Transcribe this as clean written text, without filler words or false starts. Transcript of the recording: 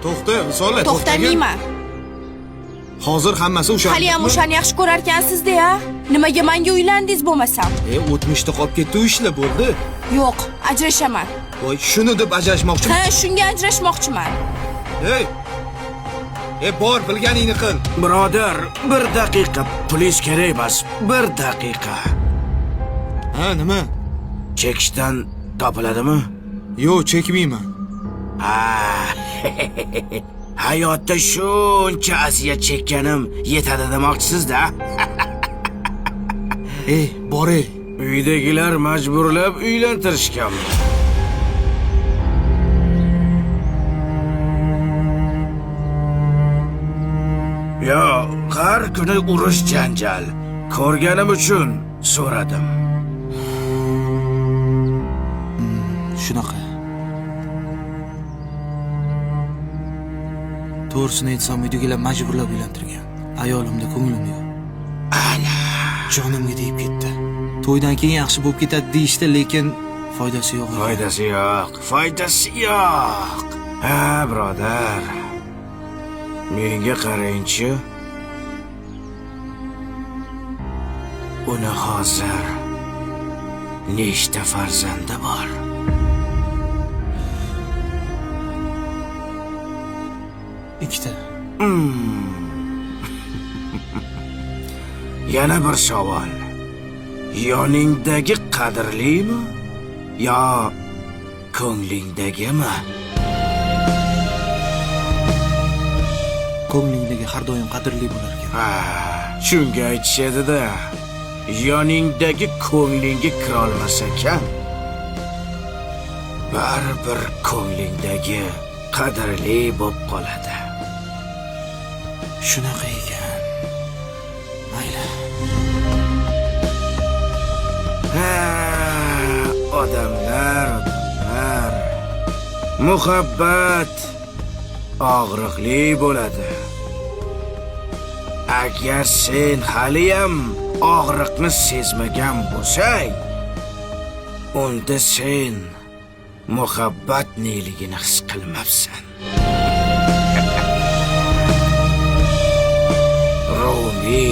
To'xta, Risolat. To'xtamayman. Hozir hammasi o'sha. Hali ham o'shani yaxshi ko'rar ekansiz-da. Nimaga menga uylandingiz bo'lmasam? O'tmishda qolib ketdi u ishlar bo'ldi. Yo'q, ajrashaman. Voy, shuni deb ajrashmoqchiman. Ha, shunga ajrashmoqchiman. Bor, bilganingni qil. Birodar, 1 daqiqa. Pulingiz kerak emas. 1 daqiqa. Ha, nima? Chekishdan topiladimi? Yo'q, chekmayman. Hayotda shuncha aziyat chekkanim yetadi demoqchisiz-da. Boray. Uydagilar majburlab uylantirishgan. Yo, har kuni urush janjal. Ko'rganim uchun so'radim. Shunaqa. To'g'risini aytsam, uydagilar majburlab uylantirgan. Ayolimda ko'nglim yo'q. Ana, jonimga tegib ketdi. To'ydan keyin yaxshi bo'lib ketadi deyishdi, lekin foydasi yo'q. Foydasi yo'q. Ha, birodar. Menga qarang-chi. Uni hozir nechta farzandi bor? Ikkita. Yana bir savol. Yoningdagi qadrlimi yo ko'nglingdagimi? Ko'nglingdagi har doim qadrli bo'lar ekan. Shunga aytishadi-da. Yoningdagi ko'nglingga kira olmasa ekan, baribir ko'nglingdagi qadrli bo'lib qoladi. Shunaqa ekan. Mayli. Odamlar. Muhabbat og'riqli bo'ladi. Agar sen haliyam og'riqni sezmagan bo'lsang, unda sen muhabbat neligini his qilmabsan. Rumi